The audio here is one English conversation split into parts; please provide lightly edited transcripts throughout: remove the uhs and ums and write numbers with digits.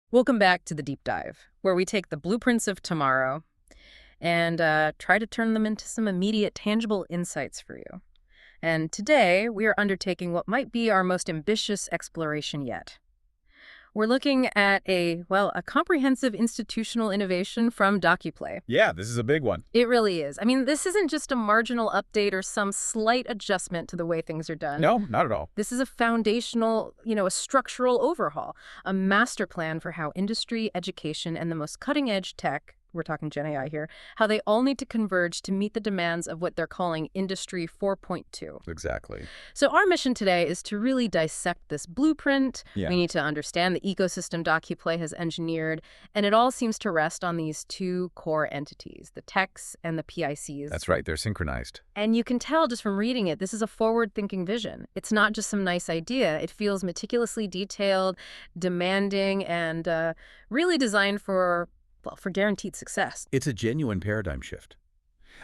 Welcome back to the Deep Dive, where we take the blueprints of tomorrow and try to turn them into some immediate, tangible insights for you. And today, we are undertaking what might be our most ambitious exploration yet. We're looking at a comprehensive institutional innovation from Docuplay. Yeah, this is a big one. It really is. I mean, this isn't just a marginal update or some slight adjustment to the way things are done. No, not at all. This is a foundational, a structural overhaul, a master plan for how industry, education, and the most cutting-edge tech, we're talking Gen AI here, how they all need to converge to meet the demands of what they're calling Industry 4.2. Exactly. So our mission today is to really dissect this blueprint. Yeah. We need to understand the ecosystem Docuplay has engineered, and it all seems to rest on these two core entities, the TECs and the PICs. That's right. They're synchronized. And you can tell just from reading it, this is a forward-thinking vision. It's not just some nice idea. It feels meticulously detailed, demanding, and really designed for guaranteed success. It's a genuine paradigm shift.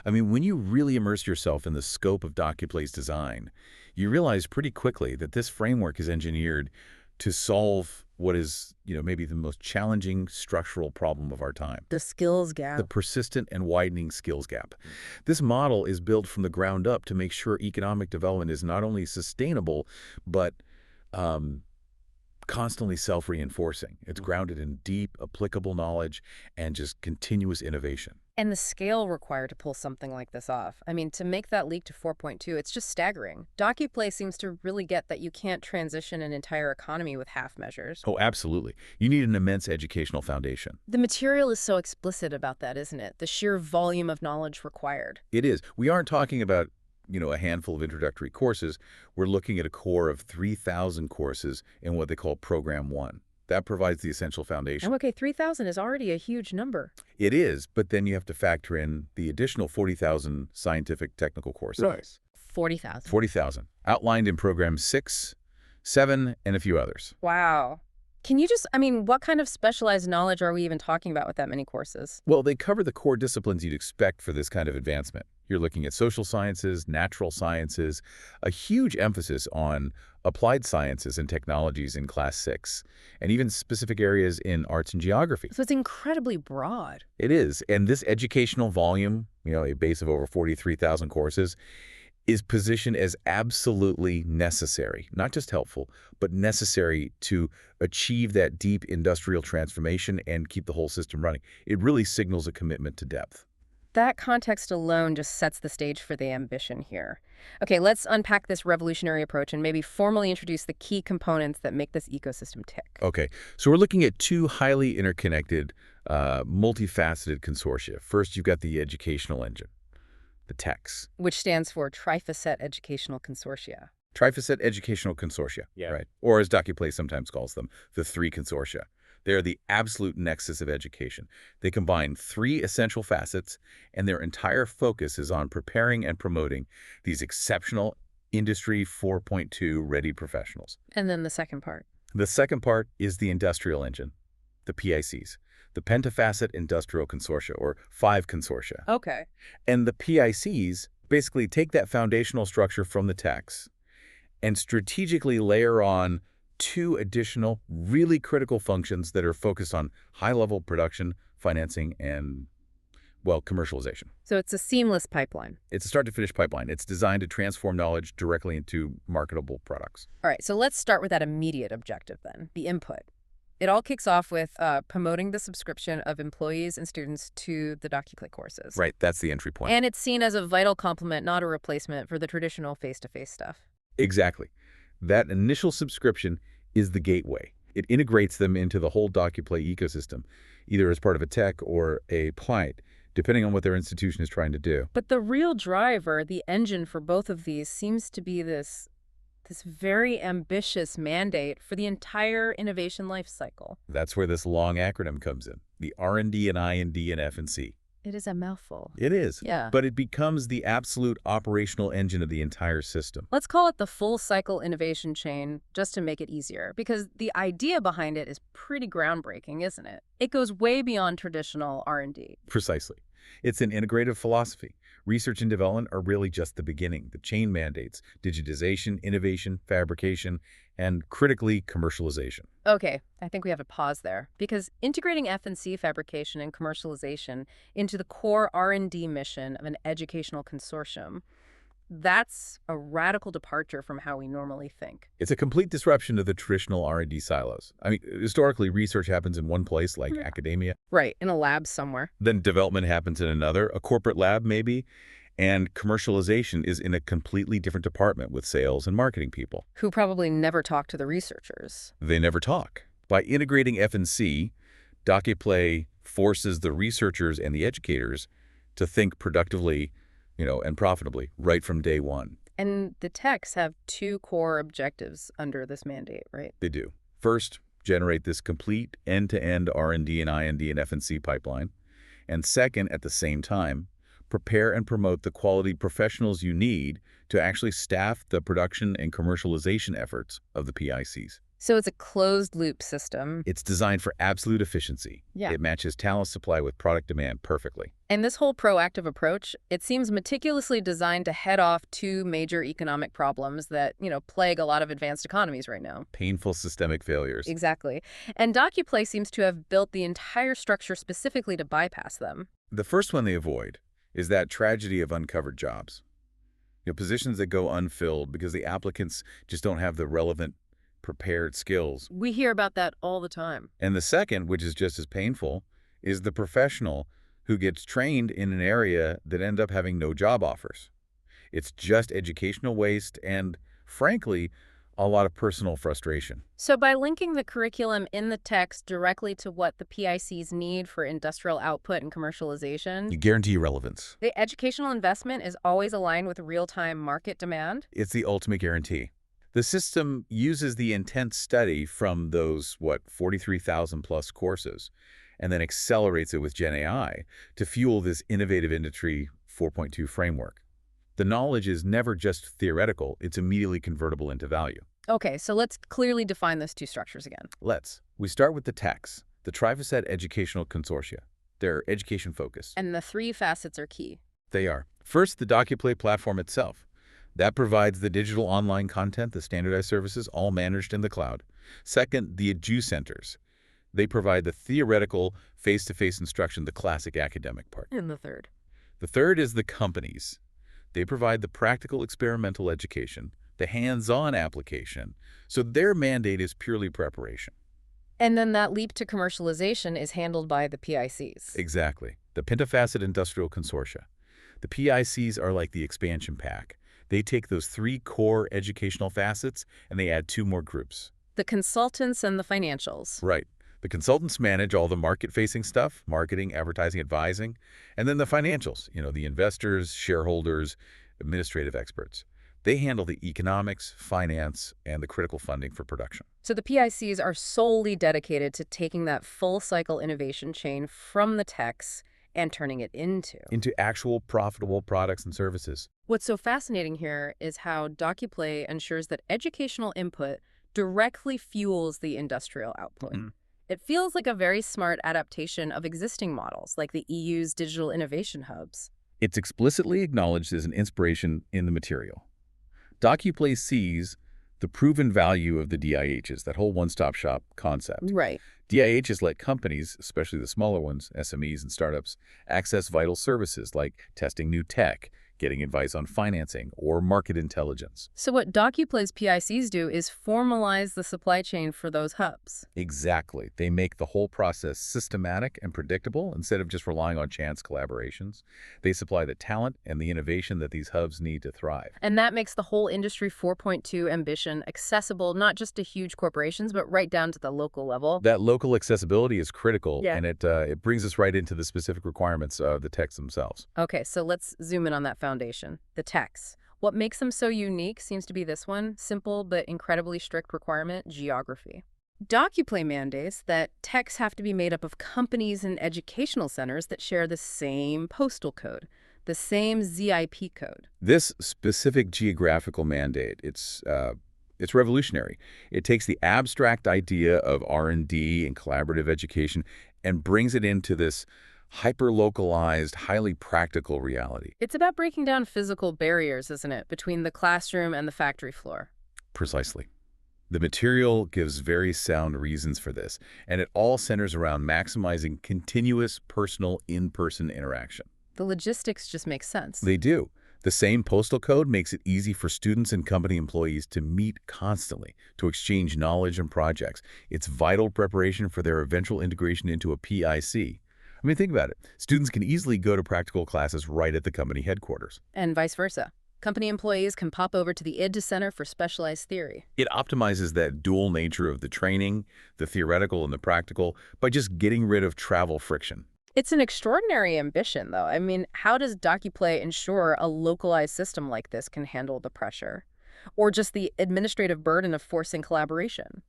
I mean, when you really immerse yourself in the scope of Docuplay's design, you realize pretty quickly that this framework is engineered to solve what is, maybe the most challenging structural problem of our time. The skills gap. The persistent and widening skills gap. This model is built from the ground up to make sure economic development is not only sustainable, but constantly self-reinforcing. It's grounded in deep, applicable knowledge and just continuous innovation. And the scale required to pull something like this off. I mean, to make that leap to 4.2, it's just staggering. Docuplay seems to really get that you can't transition an entire economy with half measures. Oh, absolutely. You need an immense educational foundation. The material is so explicit about that, isn't it? The sheer volume of knowledge required. It is. We aren't talking about a handful of introductory courses. We're looking at a core of 3,000 courses in what they call Program 1. That provides the essential foundation. Oh, okay, 3,000 is already a huge number. It is, but then you have to factor in the additional 40,000 scientific technical courses. Right. 40,000. 40,000, outlined in Program 6, 7, and a few others. Wow. Can you what kind of specialized knowledge are we even talking about with that many courses? Well, they cover the core disciplines you'd expect for this kind of advancement. You're looking at social sciences, natural sciences, a huge emphasis on applied sciences and technologies in Class 6, and even specific areas in arts and geography. So it's incredibly broad. It is, and this educational volume, a base of over 43,000 courses, is positioned as absolutely necessary, not just helpful, but necessary to achieve that deep industrial transformation and keep the whole system running. It really signals a commitment to depth. That context alone just sets the stage for the ambition here. Okay, let's unpack this revolutionary approach and maybe formally introduce the key components that make this ecosystem tick. Okay, so we're looking at two highly interconnected, multifaceted consortia. First, you've got the educational engine, the TECs. Which stands for Trifacet Educational Consortia. Trifacet Educational Consortia, right? Or as Docuplay sometimes calls them, the three consortia. They are the absolute nexus of education. They combine three essential facets, and their entire focus is on preparing and promoting these exceptional Industry 4.2 ready professionals. And then the second part. The second part is the industrial engine, the PICs, the Pentafacet Industrial Consortia, or 5 consortia. Okay. And the PICs basically take that foundational structure from the TECs and strategically layer on two additional really critical functions that are focused on high-level production, financing, and, commercialization. So it's a seamless pipeline. It's a start-to-finish pipeline. It's designed to transform knowledge directly into marketable products. All right, so let's start with that immediate objective then, the input. It all kicks off with promoting the subscription of employees and students to the Docuplay courses. Right, that's the entry point. And it's seen as a vital complement, not a replacement for the traditional face-to-face stuff. Exactly. That initial subscription is the gateway. It integrates them into the whole Docuplay ecosystem, either as part of a tech or a client, depending on what their institution is trying to do. But the real driver, the engine for both of these, seems to be this very ambitious mandate for the entire innovation life cycle. That's where this long acronym comes in, the R&D and I&D and F&C. It is a mouthful. It is. Yeah. But it becomes the absolute operational engine of the entire system. Let's call it the full cycle innovation chain just to make it easier, because the idea behind it is pretty groundbreaking, isn't it? It goes way beyond traditional R&D. Precisely. It's an integrative philosophy. Research and development are really just the beginning. The chain mandates, digitization, innovation, fabrication, and critically, commercialization. Okay, I think we have to pause there because integrating F&C fabrication and commercialization into the core R&D mission of an educational consortium, that's a radical departure from how we normally think. It's a complete disruption of the traditional R&D silos. I mean, historically, research happens in one place, like Mhm. academia. Right, in a lab somewhere. Then development happens in another, a corporate lab maybe, and commercialization is in a completely different department with sales and marketing people. Who probably never talk to the researchers. They never talk. By integrating F&C, Docuplay forces the researchers and the educators to think productively, and profitably right from day one. And the TECs have two core objectives under this mandate, right? They do. First, generate this complete end-to-end R&D and I&D and F&C pipeline. And second, at the same time, prepare and promote the quality professionals you need to actually staff the production and commercialization efforts of the PICs. So it's a closed-loop system. It's designed for absolute efficiency. Yeah. It matches talent supply with product demand perfectly. And this whole proactive approach, it seems meticulously designed to head off two major economic problems that, plague a lot of advanced economies right now. Painful systemic failures. Exactly. And Docuplay seems to have built the entire structure specifically to bypass them. The first one they avoid is that tragedy of uncovered jobs. Positions that go unfilled because the applicants just don't have the relevant prepared skills. We hear about that all the time. And the second, which is just as painful, is the professional who gets trained in an area that end up having no job offers. It's just educational waste and, frankly, a lot of personal frustration. So by linking the curriculum in the text directly to what the PICs need for industrial output and commercialization, You guarantee relevance. the educational investment is always aligned with real-time market demand. It's the ultimate guarantee. The system uses the intense study from those, 43,000 plus courses, and then accelerates it with Gen AI to fuel this innovative Industry 4.2 framework. The knowledge is never just theoretical, it's immediately convertible into value. Okay, so let's clearly define those two structures again. We start with the TECs, the Trifacet Educational Consortia. They're education-focused. And the three facets are key. They are. First, the Docuplay platform itself. That provides the digital online content, the standardized services, all managed in the cloud. Second, the Edu Centers. They provide the theoretical, face-to-face instruction, the classic academic part. And the third. The third is the companies. They provide the practical experimental education, the hands-on application. So their mandate is purely preparation. And then that leap to commercialization is handled by the PICs. Exactly. The Pentafacet Industrial Consortia. The PICs are like the expansion pack. They take those three core educational facets and they add two more groups. The consultants and the financials. Right. The consultants manage all the market-facing stuff, marketing, advertising, advising, and then the financials, the investors, shareholders, administrative experts. They handle the economics, finance, and the critical funding for production. So the PICs are solely dedicated to taking that full-cycle innovation chain from the TECs and turning it into actual profitable products and services. What's so fascinating here is how Docuplay ensures that educational input directly fuels the industrial output. It feels like a very smart adaptation of existing models, like the EU's digital innovation hubs. It's explicitly acknowledged as an inspiration in the material. Docuplay sees the proven value of the DIHs, that whole one-stop shop concept. Right. DIHs let companies, especially the smaller ones, SMEs and startups, access vital services like testing new tech, getting advice on financing, or market intelligence. So what Docuplay's PICs do is formalize the supply chain for those hubs. Exactly. They make the whole process systematic and predictable instead of just relying on chance collaborations. They supply the talent and the innovation that these hubs need to thrive. And that makes the whole Industry 4.2 ambition accessible not just to huge corporations, but right down to the local level. That local accessibility is critical, Yeah. and it brings us right into the specific requirements of the texts themselves. Okay, so let's zoom in on that foundation, the TECs. What makes them so unique seems to be this one, simple but incredibly strict requirement, geography. Docuplay mandates that TECs have to be made up of companies and educational centers that share the same postal code, the same ZIP code. This specific geographical mandate, it's revolutionary. It takes the abstract idea of R&D and collaborative education and brings it into this hyper-localized, highly practical reality. It's about breaking down physical barriers, isn't it, between the classroom and the factory floor? Precisely. The material gives very sound reasons for this, and it all centers around maximizing continuous personal in-person interaction. The logistics just make sense. They do. The same postal code makes it easy for students and company employees to meet constantly, to exchange knowledge and projects. It's vital preparation for their eventual integration into a PIC. I mean, think about it. Students can easily go to practical classes right at the company headquarters. And vice versa. Company employees can pop over to the IDDA Center for specialized theory. It optimizes that dual nature of the training, the theoretical and the practical, by just getting rid of travel friction. It's an extraordinary ambition, though. I mean, how does Docuplay ensure a localized system like this can handle the pressure? Or just the administrative burden of forcing collaboration?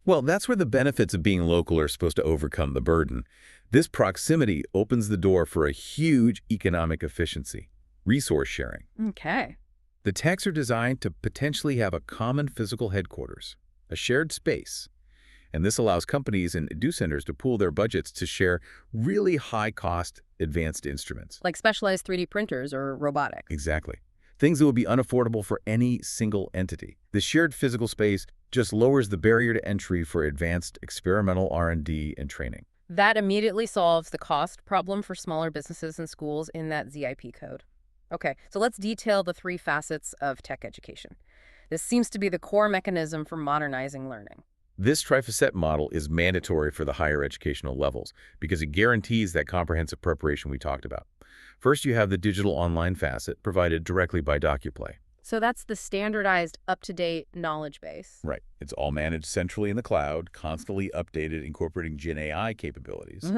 Well, that's where the benefits of being local are supposed to overcome the burden. This proximity opens the door for a huge economic efficiency, resource sharing. Okay. The TECs are designed to potentially have a common physical headquarters, a shared space. And this allows companies and edu centers to pool their budgets to share really high-cost advanced instruments. Like specialized 3D printers or robotics. Exactly. Things that would be unaffordable for any single entity. The shared physical space just lowers the barrier to entry for advanced experimental R&D and training. That immediately solves the cost problem for smaller businesses and schools in that ZIP code. Okay, so let's detail the three facets of tech education. This seems to be the core mechanism for modernizing learning. This trifacet model is mandatory for the higher educational levels because it guarantees that comprehensive preparation we talked about. First, you have the digital online facet provided directly by Docuplay. So that's the standardized, up-to-date knowledge base. Right. It's all managed centrally in the cloud, constantly updated, incorporating Gen AI capabilities.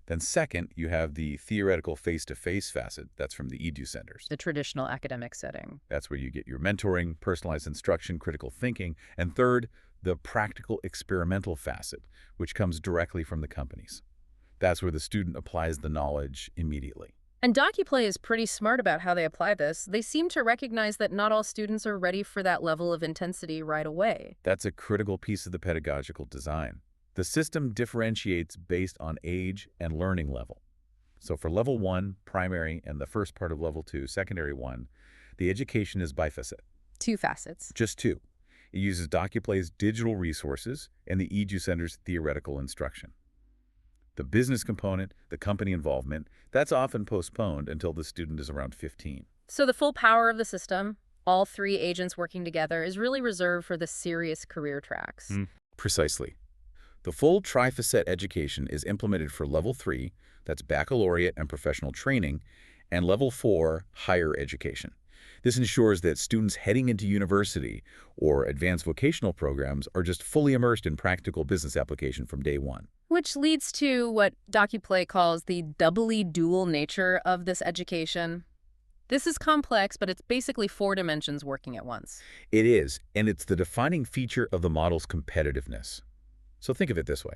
Then second, you have the theoretical face-to-face facet. That's from the edu centers. The traditional academic setting. That's where you get your mentoring, personalized instruction, critical thinking. And third, the practical experimental facet, which comes directly from the companies. That's where the student applies the knowledge immediately. And Docuplay is pretty smart about how they apply this. They seem to recognize that not all students are ready for that level of intensity right away. That's a critical piece of the pedagogical design. The system differentiates based on age and learning level. So for level 1, primary, and the first part of level 2, secondary 1, the education is bifacet. Two facets. Just two. It uses Docuplay's digital resources and the edu center's theoretical instruction. The business component, the company involvement, that's often postponed until the student is around 15. So the full power of the system, all three agents working together, is really reserved for the serious career tracks. Precisely. The full trifacet education is implemented for level 3, that's baccalaureate and professional training, and level 4, higher education. This ensures that students heading into university or advanced vocational programs are just fully immersed in practical business application from day one. Which leads to what Docuplay calls the doubly dual nature of this education. This is complex, but it's basically 4 dimensions working at once. It is, and it's the defining feature of the model's competitiveness. So think of it this way.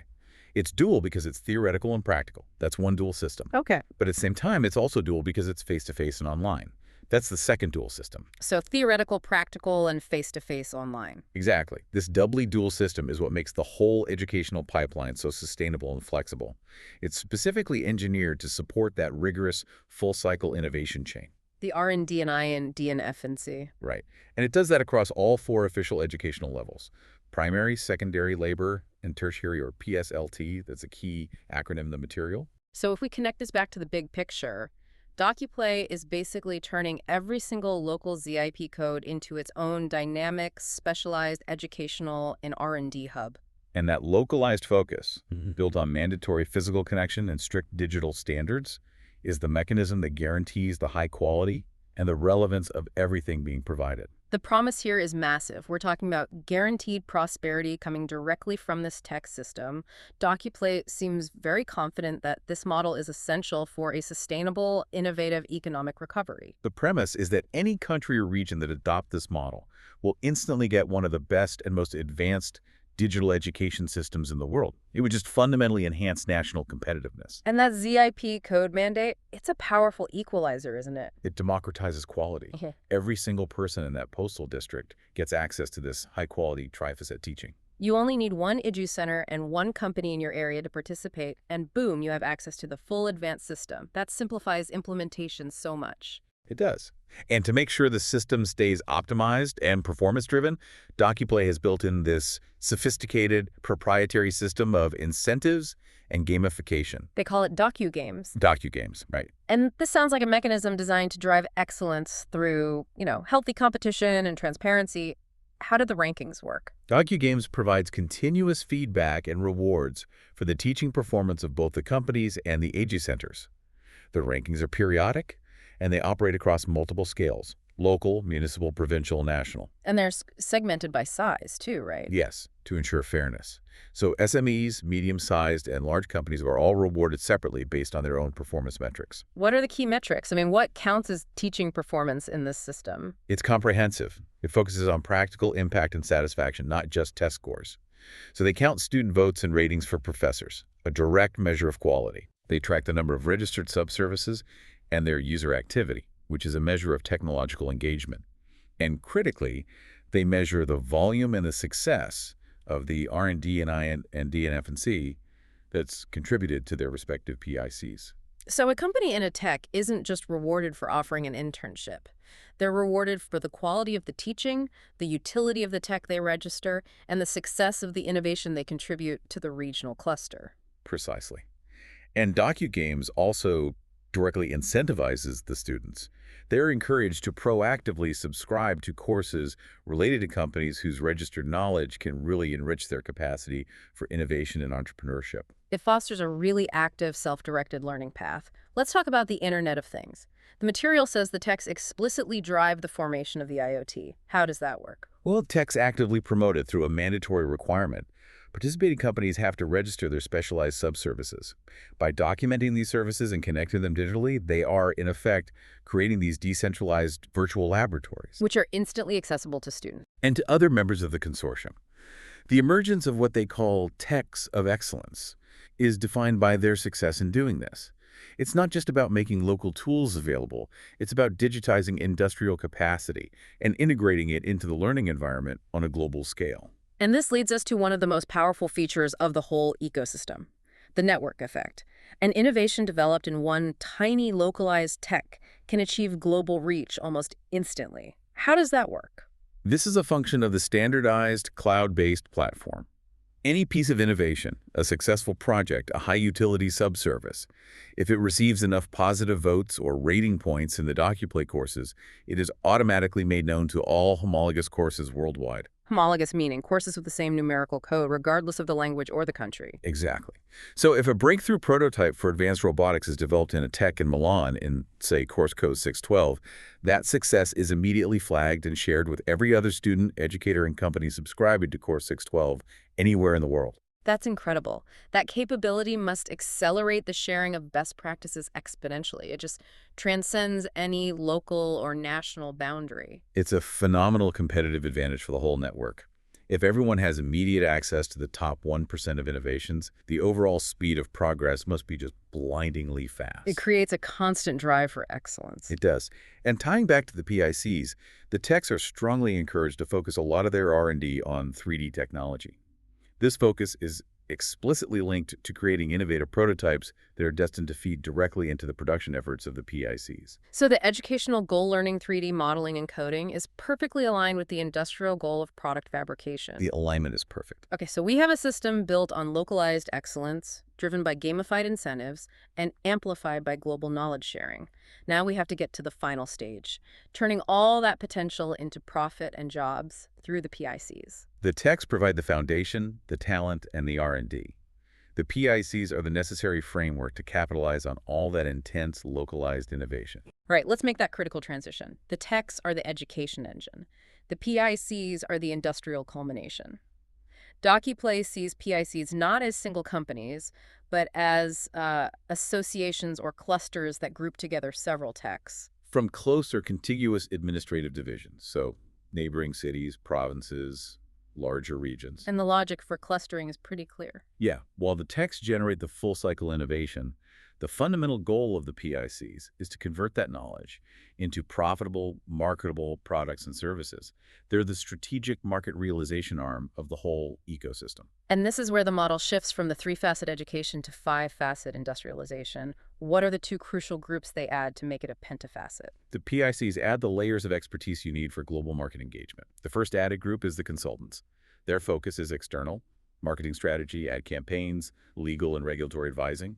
It's dual because it's theoretical and practical. That's one dual system. Okay. But at the same time, it's also dual because it's face-to-face and online. That's the second dual system. So theoretical, practical, and face-to-face online. Exactly. This doubly dual system is what makes the whole educational pipeline so sustainable and flexible. It's specifically engineered to support that rigorous full-cycle innovation chain. The R&D and I and D and F and C. Right. And it does that across all 4 official educational levels. Primary, secondary, labor, and tertiary, or PSLT. That's a key acronym in the material. So if we connect this back to the big picture, Docuplay is basically turning every single local ZIP code into its own dynamic, specialized educational and R&D hub. And that localized focus, built on mandatory physical connection and strict digital standards, is the mechanism that guarantees the high quality and the relevance of everything being provided. The promise here is massive. We're talking about guaranteed prosperity coming directly from this tech system. Docuplay seems very confident that this model is essential for a sustainable, innovative economic recovery. The premise is that any country or region that adopt this model will instantly get one of the best and most advanced digital education systems in the world. It would just fundamentally enhance national competitiveness. And that ZIP code mandate, it's a powerful equalizer, isn't it? It democratizes quality. Every single person in that postal district gets access to this high-quality trifacet teaching. You only need one edu center and one company in your area to participate, and boom, you have access to the full advanced system. That simplifies implementation so much. It does. And to make sure the system stays optimized and performance-driven, Docuplay has built in this sophisticated proprietary system of incentives and gamification. They call it docu-games. Docu-games, right. And this sounds like a mechanism designed to drive excellence through, healthy competition and transparency. How do the rankings work? Docu-games provides continuous feedback and rewards for the teaching performance of both the companies and the AG centers. The rankings are periodic, and they operate across multiple scales: local, municipal, provincial, national. And they're segmented by size, too, right? Yes, to ensure fairness. So SMEs, medium-sized, and large companies are all rewarded separately based on their own performance metrics. What are the key metrics? I mean, what counts as teaching performance in this system? It's comprehensive. It focuses on practical impact and satisfaction, not just test scores. So they count student votes and ratings for professors, a direct measure of quality. They track the number of registered subservices and their user activity, which is a measure of technological engagement. And critically, they measure the volume and the success of the R&D and I&D and F&C that's contributed to their respective PICs. So a company in a tech isn't just rewarded for offering an internship. They're rewarded for the quality of the teaching, the utility of the tech they register, and the success of the innovation they contribute to the regional cluster. Precisely. And DocuGames also directly incentivizes the students. They're encouraged to proactively subscribe to courses related to companies whose registered knowledge can really enrich their capacity for innovation and entrepreneurship. It fosters a really active, self-directed learning path. Let's talk about the Internet of Things. The material says the techs explicitly drive the formation of the IoT. How does that work? Well, techs actively promote it through a mandatory requirement. Participating companies have to register their specialized subservices. By documenting these services and connecting them digitally, they are, in effect, creating these decentralized virtual laboratories. Which are instantly accessible to students. And to other members of the consortium. The emergence of what they call TECs of excellence is defined by their success in doing this. It's not just about making local tools available. It's about digitizing industrial capacity and integrating it into the learning environment on a global scale. And this leads us to one of the most powerful features of the whole ecosystem, the network effect. An innovation developed in one tiny localized tech can achieve global reach almost instantly. How does that work? This is a function of the standardized cloud-based platform. Any piece of innovation, a successful project, a high-utility subservice, if it receives enough positive votes or rating points in the Docuplay courses, it is automatically made known to all homologous courses worldwide. Homologous meaning courses with the same numerical code regardless of the language or the country. Exactly. So if a breakthrough prototype for advanced robotics is developed in a tech in Milan in, say, course code 612, that success is immediately flagged and shared with every other student, educator, and company subscribing to course 612 anywhere in the world. That's incredible. That capability must accelerate the sharing of best practices exponentially. It just transcends any local or national boundary. It's a phenomenal competitive advantage for the whole network. If everyone has immediate access to the top 1% of innovations, the overall speed of progress must be just blindingly fast. It creates a constant drive for excellence. It does. And tying back to the PICs, the techs are strongly encouraged to focus a lot of their R&D on 3D technology. This focus is explicitly linked to creating innovative prototypes that are destined to feed directly into the production efforts of the PICs. So the educational goal learning 3D modeling and coding is perfectly aligned with the industrial goal of product fabrication. The alignment is perfect. Okay, so we have a system built on localized excellence, driven by gamified incentives, and amplified by global knowledge sharing. Now we have to get to the final stage, turning all that potential into profit and jobs through the PICs. The techs provide the foundation, the talent, and the R&D. The PICs are the necessary framework to capitalize on all that intense, localized innovation. Right, let's make that critical transition. The techs are the education engine. The PICs are the industrial culmination. Docuplay sees PICs not as single companies, but as associations or clusters that group together several techs. From close or contiguous administrative divisions, so neighboring cities, provinces, larger regions. And the logic for clustering is pretty clear. Yeah, while the techs generate the full cycle innovation, The fundamental goal of the PICs is to convert that knowledge into profitable, marketable products and services. They're the strategic market realization arm of the whole ecosystem. And this is where the model shifts from the three-facet education to five-facet industrialization. What are the two crucial groups they add to make it a pentafacet? The PICs add the layers of expertise you need for global market engagement. The first added group is the consultants. Their focus is external, marketing strategy, ad campaigns, legal and regulatory advising,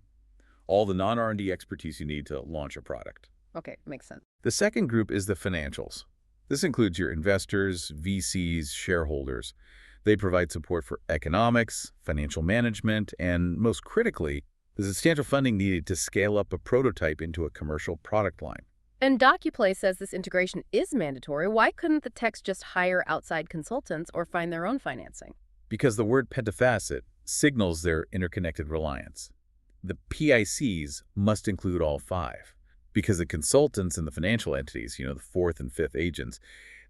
all the non-R&D expertise you need to launch a product. Okay, makes sense. The second group is the financials. This includes your investors, VCs, shareholders. They provide support for economics, financial management, and most critically, the substantial funding needed to scale up a prototype into a commercial product line. And Docuplay says this integration is mandatory. Why couldn't the techs just hire outside consultants or find their own financing? Because the word pentafacet signals their interconnected reliance. The PICs must include all five, because the consultants and the financial entities, the fourth and fifth agents,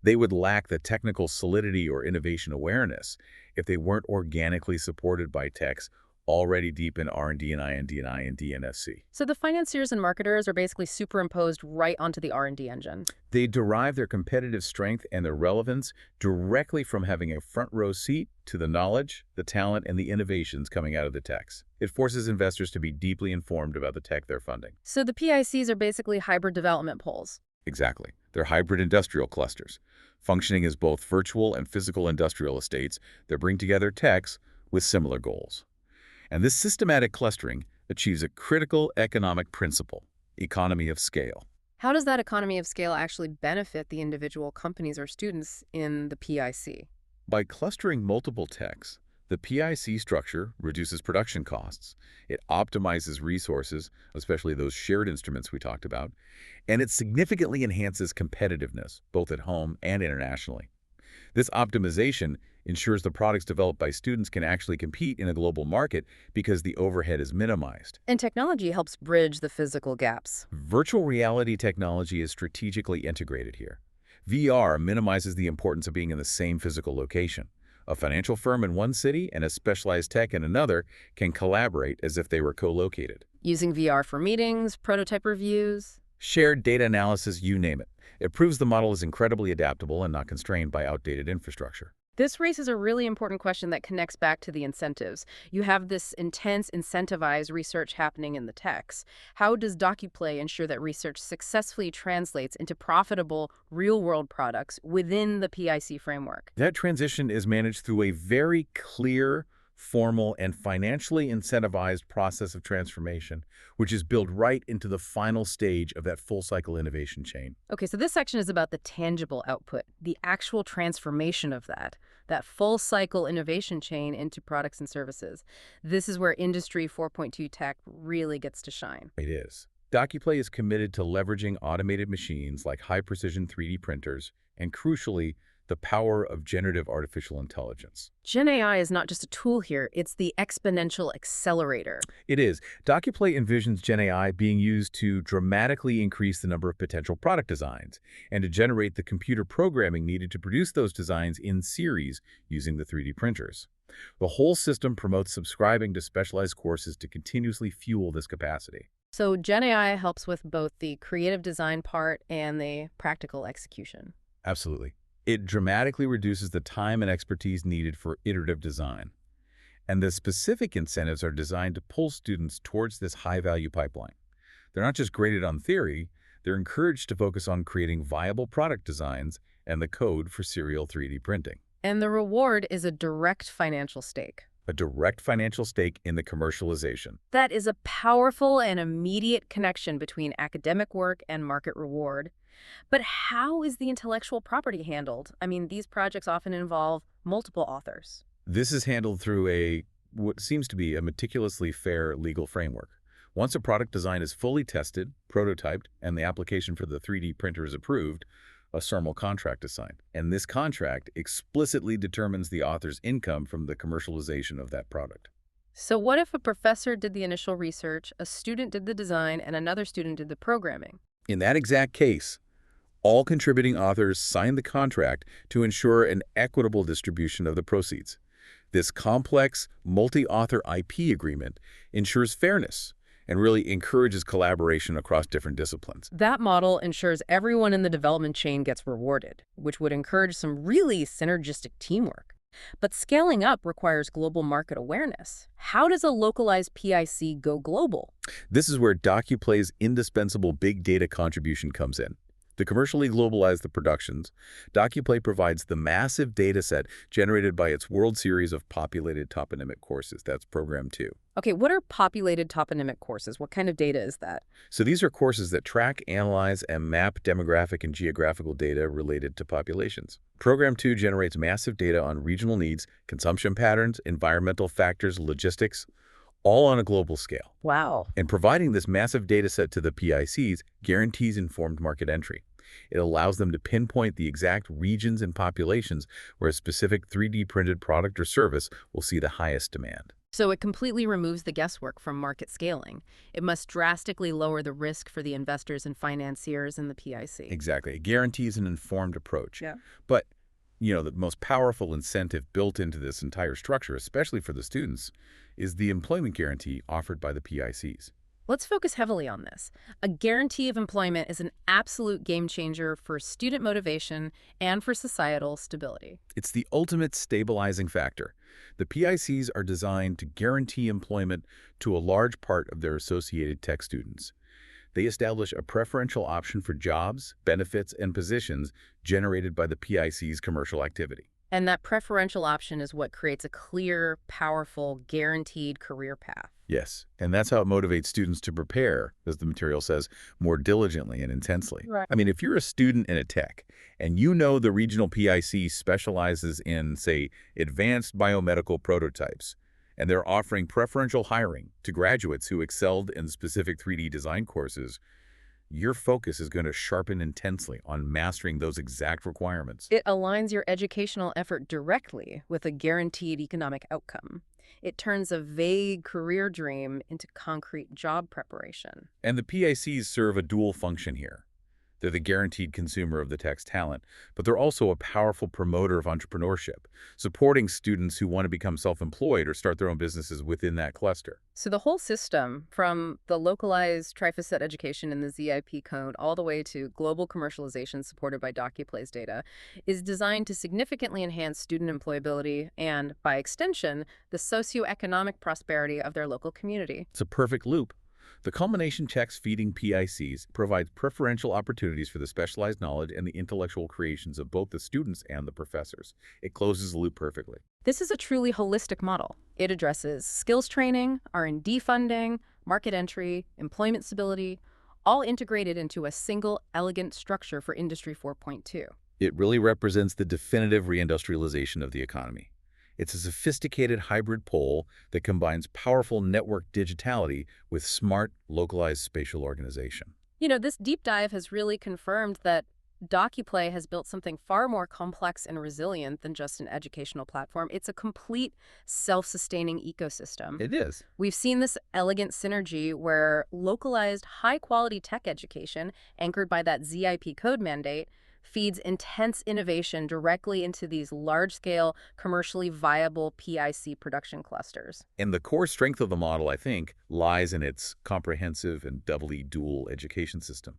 they would lack the technical solidity or innovation awareness if they weren't organically supported by techs already deep in R&D and IND and NFC. So the financiers and marketers are basically superimposed right onto the R&D engine. They derive their competitive strength and their relevance directly from having a front row seat to the knowledge, the talent, and the innovations coming out of the techs. It forces investors to be deeply informed about the tech they're funding. So the PICs are basically hybrid development poles. Exactly. They're hybrid industrial clusters, functioning as both virtual and physical industrial estates that bring together techs with similar goals. And this systematic clustering achieves a critical economic principle, economy of scale. How does that economy of scale actually benefit the individual companies or students in the PIC? By clustering multiple techs, the PIC structure reduces production costs, it optimizes resources, especially those shared instruments we talked about, and it significantly enhances competitiveness, both at home and internationally. This optimization ensures the products developed by students can actually compete in a global market because the overhead is minimized. And technology helps bridge the physical gaps. Virtual reality technology is strategically integrated here. VR minimizes the importance of being in the same physical location. A financial firm in one city and a specialized tech in another can collaborate as if they were co-located. Using VR for meetings, prototype reviews, shared data analysis, you name it. It proves the model is incredibly adaptable and not constrained by outdated infrastructure. This raises a really important question that connects back to the incentives. You have this intense incentivized research happening in the techs. How does Docuplay ensure that research successfully translates into profitable, real-world products within the PIC framework? That transition is managed through a very clear, formal, and financially incentivized process of transformation, which is built right into the final stage of that full-cycle innovation chain. Okay, so this section is about the tangible output, the actual transformation of that full-cycle innovation chain into products and services. This is where Industry 4.2 tech really gets to shine. It is. Docuplay is committed to leveraging automated machines like high-precision 3D printers and, crucially, the power of generative artificial intelligence. Gen AI is not just a tool here, it's the exponential accelerator. It is. Docuplay envisions Gen AI being used to dramatically increase the number of potential product designs and to generate the computer programming needed to produce those designs in series using the 3D printers. The whole system promotes subscribing to specialized courses to continuously fuel this capacity. So Gen AI helps with both the creative design part and the practical execution. Absolutely. It dramatically reduces the time and expertise needed for iterative design. And the specific incentives are designed to pull students towards this high-value pipeline. They're not just graded on theory, they're encouraged to focus on creating viable product designs and the code for serial 3D printing. And the reward is a direct financial stake. A direct financial stake in the commercialization. That is a powerful and immediate connection between academic work and market reward. But how is the intellectual property handled? I mean, these projects often involve multiple authors. This is handled through what seems to be a meticulously fair legal framework. Once a product design is fully tested, prototyped, and the application for the 3D printer is approved, a formal contract is signed. And this contract explicitly determines the author's income from the commercialization of that product. So what if a professor did the initial research, a student did the design, and another student did the programming? In that exact case, all contributing authors signed the contract to ensure an equitable distribution of the proceeds. This complex, multi-author IP agreement ensures fairness and really encourages collaboration across different disciplines. That model ensures everyone in the development chain gets rewarded, which would encourage some really synergistic teamwork. But scaling up requires global market awareness. How does a localized PIC go global? This is where Docuplay's indispensable big data contribution comes in. To commercially globalize the productions, Docuplay provides the massive data set generated by its World Series of populated toponymic courses. That's Program 2. Okay, what are populated toponymic courses? What kind of data is that? So these are courses that track, analyze, and map demographic and geographical data related to populations. Program 2 generates massive data on regional needs, consumption patterns, environmental factors, logistics, all on a global scale. Wow. And providing this massive data set to the PICs guarantees informed market entry. It allows them to pinpoint the exact regions and populations where a specific 3D printed product or service will see the highest demand. So it completely removes the guesswork from market scaling. It must drastically lower the risk for the investors and financiers in the PIC. Exactly. It guarantees an informed approach. Yeah. But, the most powerful incentive built into this entire structure, especially for the students, is the employment guarantee offered by the PICs. Let's focus heavily on this. A guarantee of employment is an absolute game changer for student motivation and for societal stability. It's the ultimate stabilizing factor. The PICs are designed to guarantee employment to a large part of their associated tech students. They establish a preferential option for jobs, benefits, and positions generated by the PIC's commercial activity. And that preferential option is what creates a clear, powerful, guaranteed career path. Yes, and that's how it motivates students to prepare, as the material says, more diligently and intensely. Right. I mean, if you're a student in a tech and you know the regional PIC specializes in, say, advanced biomedical prototypes, and they're offering preferential hiring to graduates who excelled in specific 3D design courses, your focus is going to sharpen intensely on mastering those exact requirements. It aligns your educational effort directly with a guaranteed economic outcome. It turns a vague career dream into concrete job preparation. And the PICs serve a dual function here. They're the guaranteed consumer of the tech's talent, but they're also a powerful promoter of entrepreneurship, supporting students who want to become self-employed or start their own businesses within that cluster. So the whole system, from the localized trifacet education in the ZIP code all the way to global commercialization supported by Docuplay's data, is designed to significantly enhance student employability and, by extension, the socioeconomic prosperity of their local community. It's a perfect loop. The culmination text feeding PICs provides preferential opportunities for the specialized knowledge and the intellectual creations of both the students and the professors. It closes the loop perfectly. This is a truly holistic model. It addresses skills training, R&D funding, market entry, employment stability, all integrated into a single, elegant structure for Industry 4.2. It really represents the definitive reindustrialization of the economy. It's a sophisticated hybrid pole that combines powerful network digitality with smart, localized spatial organization. This deep dive has really confirmed that Docuplay has built something far more complex and resilient than just an educational platform. It's a complete self-sustaining ecosystem. It is. We've seen this elegant synergy where localized, high-quality tech education, anchored by that ZIP code mandate, feeds intense innovation directly into these large-scale, commercially viable PIC production clusters. And the core strength of the model, I think, lies in its comprehensive and doubly dual education system.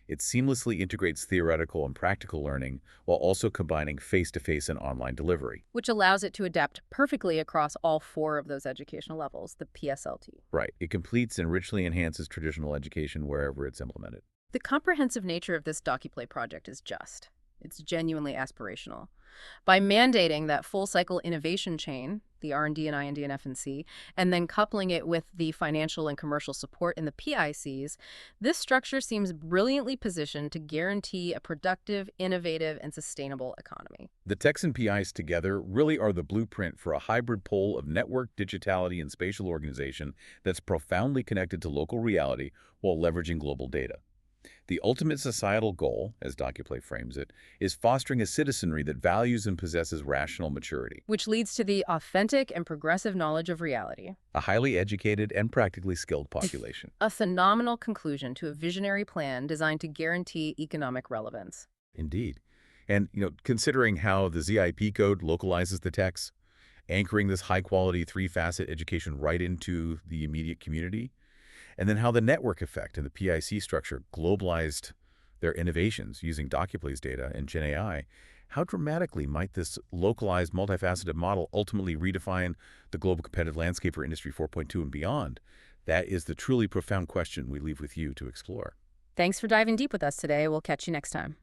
It seamlessly integrates theoretical and practical learning while also combining face-to-face and online delivery. Which allows it to adapt perfectly across all four of those educational levels, the PSLT. Right. It completes and richly enhances traditional education wherever it's implemented. The comprehensive nature of this Docuplay project is just. It's genuinely aspirational. By mandating that full-cycle innovation chain, the R&D and I&D and F&C, and then coupling it with the financial and commercial support in the PICs, this structure seems brilliantly positioned to guarantee a productive, innovative, and sustainable economy. The TECs and PIs together really are the blueprint for a hybrid pole of network, digitality, and spatial organization that's profoundly connected to local reality while leveraging global data. The ultimate societal goal, as Docuplay frames it, is fostering a citizenry that values and possesses rational maturity. Which leads to the authentic and progressive knowledge of reality. A highly educated and practically skilled population. A phenomenal conclusion to a visionary plan designed to guarantee economic relevance. Indeed. And, considering how the ZIP code localizes the text, anchoring this high-quality three-facet education right into the immediate community, And then how the network effect and the PIC structure globalized their innovations using Docuplay's data and Gen AI. How dramatically might this localized, multifaceted model ultimately redefine the global competitive landscape for Industry 4.2 and beyond? That is the truly profound question we leave with you to explore. Thanks for diving deep with us today. We'll catch you next time.